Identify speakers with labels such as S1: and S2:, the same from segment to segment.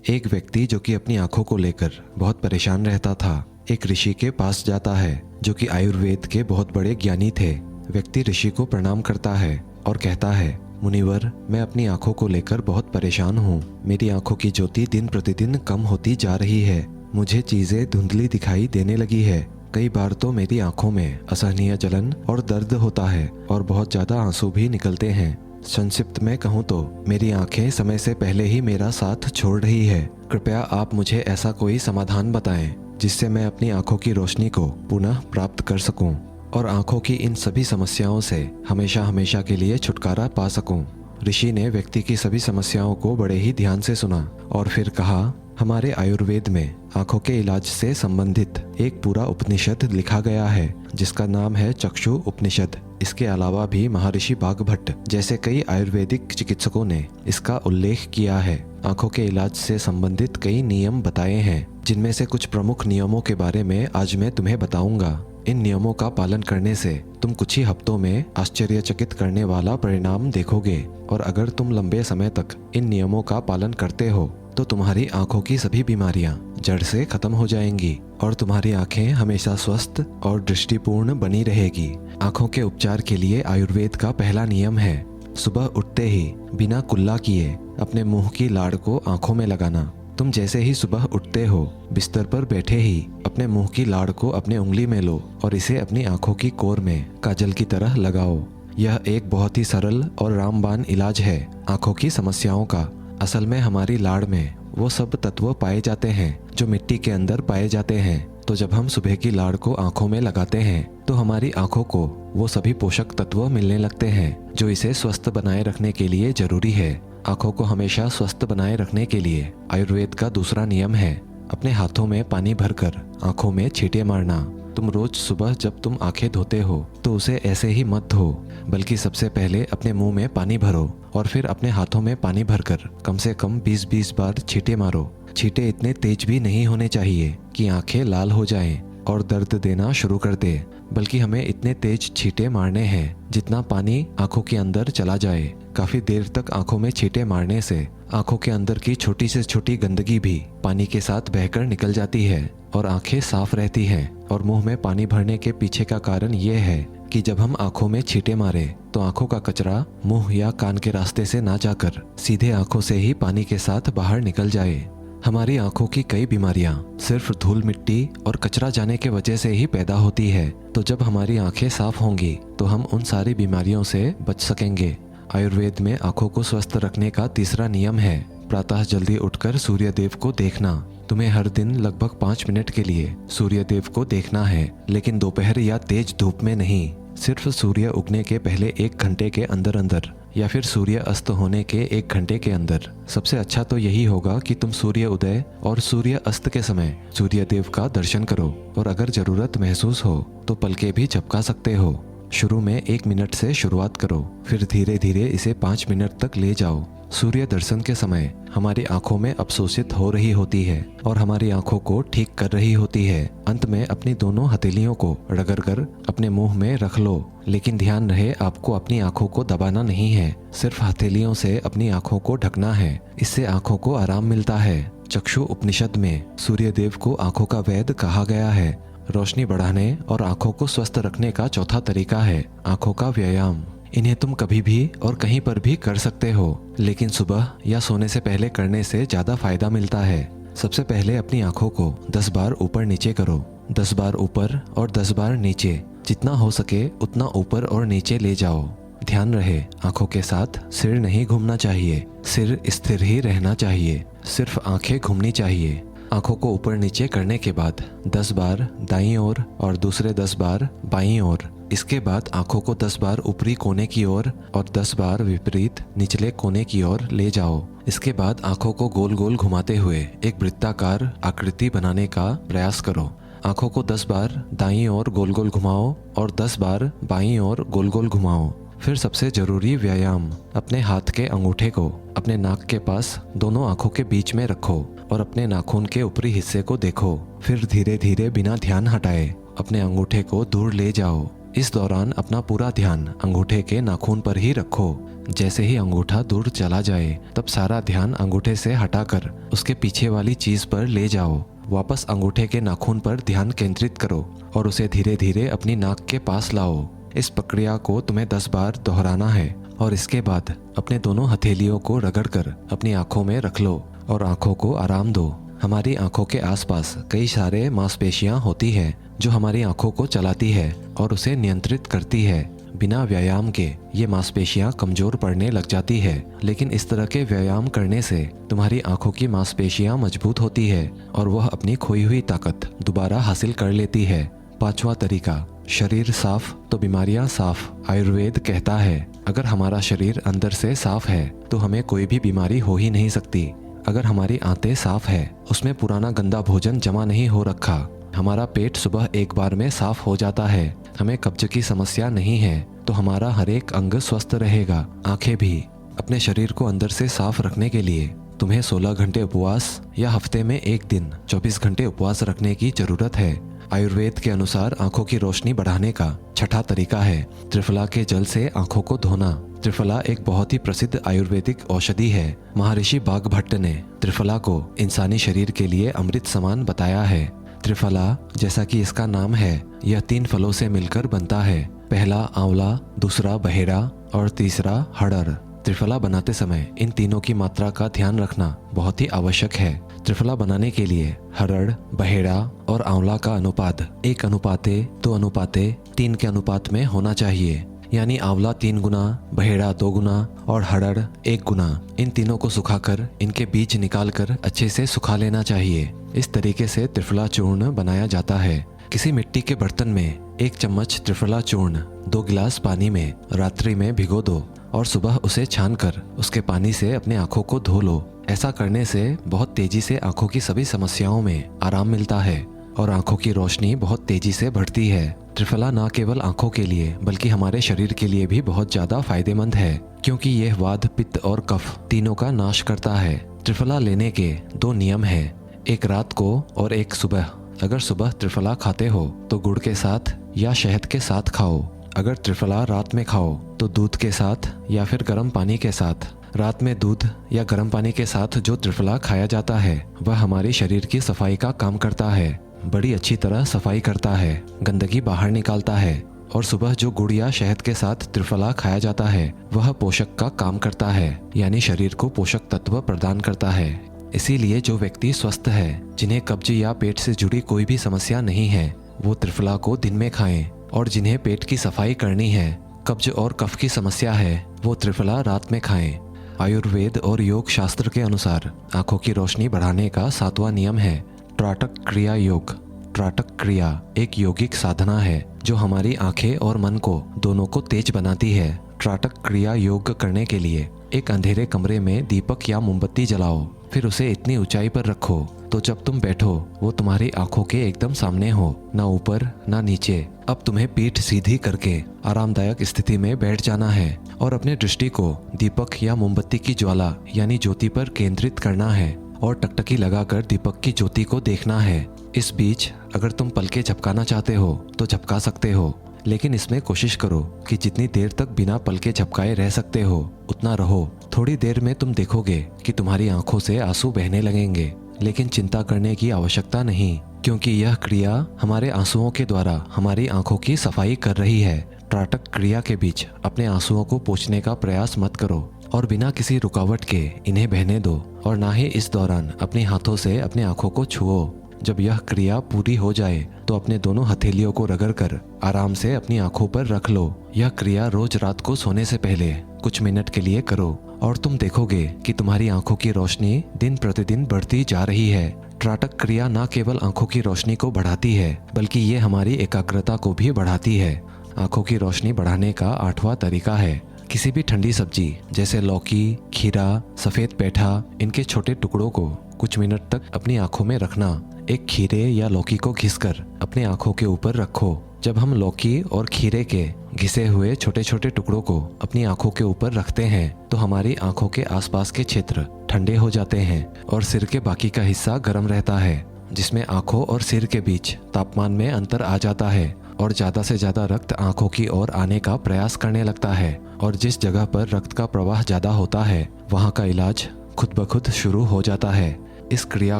S1: एक व्यक्ति जो कि अपनी आंखों को लेकर बहुत परेशान रहता था, एक ऋषि के पास जाता है जो कि आयुर्वेद के बहुत बड़े ज्ञानी थे। व्यक्ति ऋषि को प्रणाम करता है और कहता है, मुनिवर, मैं अपनी आंखों को लेकर बहुत परेशान हूँ। मेरी आंखों की ज्योति दिन प्रतिदिन कम होती जा रही है। मुझे चीजें धुंधली दिखाई देने लगी है। कई बार तो मेरी आंखों में असहनीय जलन और दर्द होता है और बहुत ज्यादा आंसू भी निकलते हैं। संक्षिप्त में कहूँ तो मेरी आंखें समय से पहले ही मेरा साथ छोड़ रही है। कृपया आप मुझे ऐसा कोई समाधान बताएं जिससे मैं अपनी आंखों की रोशनी को पुनः प्राप्त कर सकूं और आंखों की इन सभी समस्याओं से हमेशा हमेशा के लिए छुटकारा पा सकूं। ऋषि ने व्यक्ति की सभी समस्याओं को बड़े ही ध्यान से सुना और फिर कहा, हमारे आयुर्वेद में आंखों के इलाज से संबंधित एक पूरा उपनिषद लिखा गया है जिसका नाम है चक्षु उपनिषद। इसके अलावा भी महर्षि बाघभट्ट जैसे कई आयुर्वेदिक चिकित्सकों ने इसका उल्लेख किया है। आंखों के इलाज से संबंधित कई नियम बताए हैं, जिनमें से कुछ प्रमुख नियमों के बारे में आज मैं तुम्हें बताऊंगा। इन नियमों का पालन करने से तुम कुछ ही हफ्तों में आश्चर्यचकित करने वाला परिणाम देखोगे और अगर तुम लंबे समय तक इन नियमों का पालन करते हो तो तुम्हारी आंखों की सभी बीमारियां जड़ से खत्म हो जाएंगी और तुम्हारी आंखें हमेशा स्वस्थ और दृष्टिपूर्ण बनी रहेगी। आंखों के उपचार के लिए आयुर्वेद का पहला नियम है, सुबह उठते ही बिना कुल्ला किए अपने मुंह की लाड़ को आंखों में लगाना। तुम जैसे ही सुबह उठते हो, बिस्तर पर बैठे ही अपने मुंह की लाड़ को अपने उंगली में लो और इसे अपनी आंखों की कोर में काजल की तरह लगाओ। यह एक बहुत ही सरल और रामबाण इलाज है आंखों की समस्याओं का। असल में हमारी लाड़ में वो सब तत्व पाए जाते हैं जो मिट्टी के अंदर पाए जाते हैं। तो जब हम सुबह की लाड़ को आंखों में लगाते हैं तो हमारी आंखों को वो सभी पोषक तत्व मिलने लगते हैं जो इसे स्वस्थ बनाए रखने के लिए जरूरी है। आंखों को हमेशा स्वस्थ बनाए रखने के लिए आयुर्वेद का दूसरा नियम है, अपने हाथों में पानी भरकर आंखों में छींटे मारना। तुम रोज सुबह जब तुम आंखें धोते हो तो उसे ऐसे ही मत धो, बल्कि सबसे पहले अपने मुंह में पानी भरो और फिर अपने हाथों में पानी भरकर कम से कम 20-20 बार छींटे मारो। छींटे इतने तेज भी नहीं होने चाहिए कि आंखें लाल हो जाएं और दर्द देना शुरू कर दे, बल्कि हमें इतने तेज छींटे मारने हैं जितना पानी आंखों के अंदर चला जाए। काफी देर तक आंखों में छींटे मारने से आंखों के अंदर की छोटी से छोटी गंदगी भी पानी के साथ बहकर निकल जाती है और आंखें साफ रहती हैं। और मुंह में पानी भरने के पीछे का कारण ये है कि जब हम आंखों में छींटे मारे तो आंखों का कचरा मुंह या कान के रास्ते से ना जाकर सीधे आंखों से ही पानी के साथ बाहर निकल जाए। हमारी आंखों की कई बीमारियां सिर्फ धूल मिट्टी और कचरा जाने के वजह से ही पैदा होती है। तो जब हमारी आंखें साफ होंगी तो हम उन सारी बीमारियों से बच सकेंगे। आयुर्वेद में आंखों को स्वस्थ रखने का तीसरा नियम है, प्रातः जल्दी उठकर सूर्य देव को देखना। तुम्हें हर दिन लगभग 5 मिनट के लिए सूर्य देव को देखना है, लेकिन दोपहर या तेज धूप में नहीं। सिर्फ सूर्य उगने के पहले 1 घंटे के अंदर अंदर या फिर सूर्य अस्त होने के 1 घंटे के अंदर। सबसे अच्छा तो यही होगा कि तुम सूर्य उदय और सूर्य अस्त के समय सूर्य देव का दर्शन करो और अगर जरूरत महसूस हो तो पलकें भी झपका सकते हो। शुरू में 1 मिनट से शुरुआत करो, फिर धीरे धीरे इसे 5 मिनट तक ले जाओ। सूर्य दर्शन के समय हमारी आंखों में अवशोषित हो रही होती है और हमारी आंखों को ठीक कर रही होती है। अंत में अपनी दोनों हथेलियों को रगड़कर अपने मुंह में रख लो, लेकिन ध्यान रहे आपको अपनी आंखों को दबाना नहीं है, सिर्फ हथेलियों से अपनी आंखों को ढकना है। इससे आंखों को आराम मिलता है। चक्षु उपनिषद में सूर्य देव को आंखों का वैद्य कहा गया है। रोशनी बढ़ाने और आंखों को स्वस्थ रखने का चौथा तरीका है आंखों का व्यायाम। इन्हें तुम कभी भी और कहीं पर भी कर सकते हो, लेकिन सुबह या सोने से पहले करने से ज्यादा फायदा मिलता है। सबसे पहले अपनी आंखों को 10 बार ऊपर नीचे करो, 10 बार ऊपर और 10 बार नीचे। जितना हो सके उतना ऊपर और नीचे ले जाओ। ध्यान रहे आंखों के साथ सिर नहीं घूमना चाहिए, सिर स्थिर ही रहना चाहिए, सिर्फ आंखें घूमनी चाहिए। आंखों को ऊपर नीचे करने के बाद 10 बार दाईं ओर और दूसरे 10 बार बाईं ओर। इसके बाद आंखों को 10 बार ऊपरी कोने की ओर और 10 बार विपरीत निचले कोने की ओर ले जाओ। इसके बाद आंखों को गोल गोल घुमाते हुए एक वृत्ताकार आकृति बनाने का प्रयास करो। आंखों को 10 बार दाईं ओर गोल गोल घुमाओ और 10 बार बाईं ओर गोल गोल घुमाओ। फिर सबसे जरूरी व्यायाम, अपने हाथ के अंगूठे को अपने नाक के पास दोनों आंखों के बीच में रखो और अपने नाखून के ऊपरी हिस्से को देखो। फिर धीरे धीरे बिना ध्यान हटाए अपने अंगूठे को दूर ले जाओ इस दौरान अपना पूरा ध्यान अंगूठे के नाखून पर ही रखो। जैसे ही अंगूठा दूर चला जाए तब सारा ध्यान अंगूठे से हटाकर उसके पीछे वाली चीज पर ले जाओ। वापस अंगूठे के नाखून पर ध्यान केंद्रित करो और उसे धीरे धीरे अपनी नाक के पास लाओ। इस प्रक्रिया को तुम्हें 10 बार दोहराना है और इसके बाद अपने दोनों हथेलियों को रगड़कर अपनी आंखों में रख लो और आंखों को आराम दो। हमारी आंखों के आसपास कई सारे मांसपेशियां होती हैं जो हमारी आंखों को चलाती है और उसे नियंत्रित करती है। बिना व्यायाम के ये मांसपेशियां कमजोर पड़ने लग जाती है, लेकिन इस तरह के व्यायाम करने से तुम्हारी आंखों की मांसपेशियां मजबूत होती है और वह अपनी खोई हुई ताकत दोबारा हासिल कर लेती है। 5वां तरीका, शरीर साफ तो बीमारियां साफ। आयुर्वेद कहता है अगर हमारा शरीर अंदर से साफ है तो हमें कोई भी बीमारी हो ही नहीं सकती। अगर हमारी आंतें साफ है, उसमें पुराना गंदा भोजन जमा नहीं हो रखा, हमारा पेट सुबह एक बार में साफ हो जाता है, हमें कब्ज की समस्या नहीं है, तो हमारा हर एक अंग स्वस्थ रहेगा। आंखें भी। अपने शरीर को अंदर से साफ रखने के लिए तुम्हें 16 घंटे उपवास या हफ्ते में एक दिन 24 घंटे उपवास रखने की जरूरत है। आयुर्वेद के अनुसार आंखों की रोशनी बढ़ाने का 6ठा तरीका है त्रिफला के जल से आंखों को धोना। त्रिफला एक बहुत ही प्रसिद्ध आयुर्वेदिक औषधि है। महर्षि बाघभट्ट ने त्रिफला को इंसानी शरीर के लिए अमृत समान बताया है। त्रिफला, जैसा कि इसका नाम है, यह 3 फलों से मिलकर बनता है। पहला आंवला, दूसरा बहेड़ा और तीसरा हड़र। त्रिफला बनाते समय इन तीनों की मात्रा का ध्यान रखना बहुत ही आवश्यक है। त्रिफला बनाने के लिए हरड़, बहेड़ा और आंवला का अनुपात 1:2:3 के अनुपात में होना चाहिए। यानी आंवला 3 गुना, बहेड़ा 2 गुना और हरड़ 1 गुना। इन तीनों को सुखाकर इनके बीज निकालकर अच्छे से सुखा लेना चाहिए। इस तरीके से त्रिफला चूर्ण बनाया जाता है। किसी मिट्टी के बर्तन में 1 चम्मच त्रिफला चूर्ण 2 गिलास पानी में रात्रि में भिगो दो और सुबह उसे छानकर उसके पानी से अपने आंखों को धो लो। ऐसा करने से बहुत तेजी से आंखों की सभी समस्याओं में आराम मिलता है और आंखों की रोशनी बहुत तेजी से बढ़ती है। त्रिफला न केवल आंखों के लिए बल्कि हमारे शरीर के लिए भी बहुत ज्यादा फायदेमंद है, क्योंकि यह वात, पित्त और कफ तीनों का नाश करता है। त्रिफला लेने के 2 नियम हैं, एक रात को और एक सुबह। अगर सुबह त्रिफला खाते हो तो गुड़ के साथ या शहद के साथ खाओ। अगर त्रिफला रात में खाओ तो दूध के साथ या फिर गर्म पानी के साथ। रात में दूध या गर्म पानी के साथ जो त्रिफला खाया जाता है वह हमारी शरीर की सफाई का काम करता है, बड़ी अच्छी तरह सफाई करता है, गंदगी बाहर निकालता है। और सुबह जो गुड़ या शहद के साथ त्रिफला खाया जाता है वह पोषक का काम करता है, यानी शरीर को पोषक तत्व प्रदान करता है। इसीलिए जो व्यक्ति स्वस्थ है, जिन्हें कब्ज या पेट से जुड़ी कोई भी समस्या नहीं है, वो त्रिफला को दिन में खाएं। और जिन्हें पेट की सफाई करनी है, कब्ज और कफ की समस्या है, वो त्रिफला रात में खाएं। आयुर्वेद और योग शास्त्र के अनुसार आंखों की रोशनी बढ़ाने का 7वां नियम है त्राटक क्रिया योग। त्राटक क्रिया एक योगिक साधना है जो हमारी आंखें और मन को दोनों को तेज बनाती है। त्राटक क्रिया योग करने के लिए एक अंधेरे कमरे में दीपक या मोमबत्ती जलाओ, फिर उसे इतनी ऊंचाई पर रखो तो जब तुम बैठो वो तुम्हारी आंखों के एकदम सामने हो, ना ऊपर ना नीचे। अब तुम्हें पीठ सीधी करके आरामदायक स्थिति में बैठ जाना है और अपने दृष्टि को दीपक या मोमबत्ती की ज्वाला यानी ज्योति पर केंद्रित करना है और टकटकी लगाकर दीपक की ज्योति को देखना है। इस बीच अगर तुम पलकें झपकाना चाहते हो तो झपका सकते हो, लेकिन इसमें कोशिश करो कि जितनी देर तक बिना पलके झपकाए रह सकते हो उतना रहो। थोड़ी देर में तुम देखोगे कि तुम्हारी आंखों से आंसू बहने लगेंगे, लेकिन चिंता करने की आवश्यकता नहीं, क्योंकि यह क्रिया हमारे आंसुओं के द्वारा हमारी आंखों की सफाई कर रही है। त्राटक क्रिया के बीच अपने आंसुओं को पोंछने का प्रयास मत करो और बिना किसी रुकावट के इन्हें बहने दो, और ना ही इस दौरान अपने हाथों से अपने आंखों को छुओ। जब यह क्रिया पूरी हो जाए तो अपने दोनों हथेलियों को रगड़कर आराम से अपनी आंखों पर रख लो। यह क्रिया रोज रात को सोने से पहले कुछ मिनट के लिए करो और तुम देखोगे कि तुम्हारी आंखों की रोशनी दिन प्रतिदिन बढ़ती जा रही है। त्राटक क्रिया न केवल आंखों की रोशनी को बढ़ाती है बल्कि ये हमारी एकाग्रता को भी बढ़ाती है। आंखों की रोशनी बढ़ाने का 8वां तरीका है किसी भी ठंडी सब्जी जैसे लौकी, खीरा, सफेद पेठा, इनके छोटे टुकड़ों को कुछ मिनट तक अपनी आंखों में रखना। एक खीरे या लौकी को घिसकर अपने आंखों के ऊपर रखो। जब हम लौकी और खीरे के घिसे हुए छोटे छोटे टुकड़ों को अपनी आंखों के ऊपर रखते हैं तो हमारी आंखों के आसपास के क्षेत्र ठंडे हो जाते हैं और सिर के बाकी का हिस्सा गर्म रहता है, जिसमें आंखों और सिर के बीच तापमान में अंतर आ जाता है और ज्यादा से ज्यादा रक्त आंखों की ओर आने का प्रयास करने लगता है और जिस जगह पर रक्त का प्रवाह ज्यादा होता है वहाँ का इलाज खुद ब खुद शुरू हो जाता है। इस क्रिया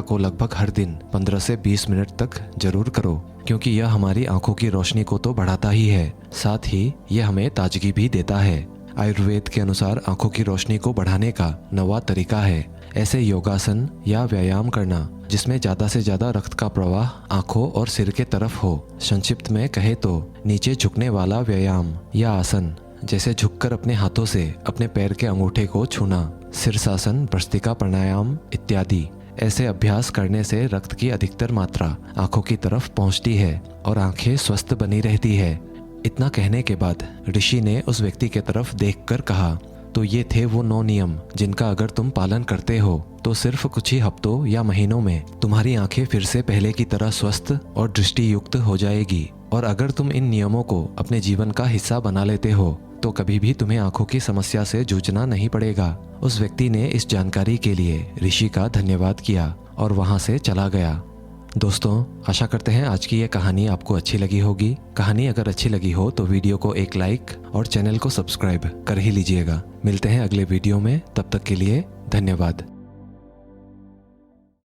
S1: को लगभग हर दिन 15 से 20 मिनट तक जरूर करो, क्योंकि यह हमारी आंखों की रोशनी को तो बढ़ाता ही है, साथ ही यह हमें ताजगी भी देता है। आयुर्वेद के अनुसार आंखों की रोशनी को बढ़ाने का नवा तरीका है ऐसे योगासन या व्यायाम करना जिसमें ज्यादा से ज्यादा रक्त का प्रवाह आंखों और सिर के तरफ हो। संक्षिप्त में कहे तो नीचे झुकने वाला व्यायाम या आसन, जैसे झुककर अपने हाथों से अपने पैर के अंगूठे को छूना, शीर्षासन, भ्रस्त्रिका प्राणायाम इत्यादि। ऐसे अभ्यास करने से रक्त की अधिकतर मात्रा आंखों की तरफ पहुंचती है और आंखें स्वस्थ बनी रहती है। इतना कहने के बाद ऋषि ने उस व्यक्ति के तरफ देखकर कहा, तो ये थे वो 9 नियम जिनका अगर तुम पालन करते हो तो सिर्फ कुछ ही हफ्तों या महीनों में तुम्हारी आंखें फिर से पहले की तरह स्वस्थ और दृष्टि युक्त हो जाएगी। और अगर तुम इन नियमों को अपने जीवन का हिस्सा बना लेते हो तो कभी भी तुम्हें आंखों की समस्या से जूझना नहीं पड़ेगा। उस व्यक्ति ने इस जानकारी के लिए ऋषि का धन्यवाद किया और वहां से चला गया। दोस्तों, आशा करते हैं आज की ये कहानी आपको अच्छी लगी होगी। कहानी अगर अच्छी लगी हो तो वीडियो को एक लाइक और चैनल को सब्सक्राइब कर ही लीजिएगा। मिलते हैं अगले वीडियो में, तब तक के लिए धन्यवाद।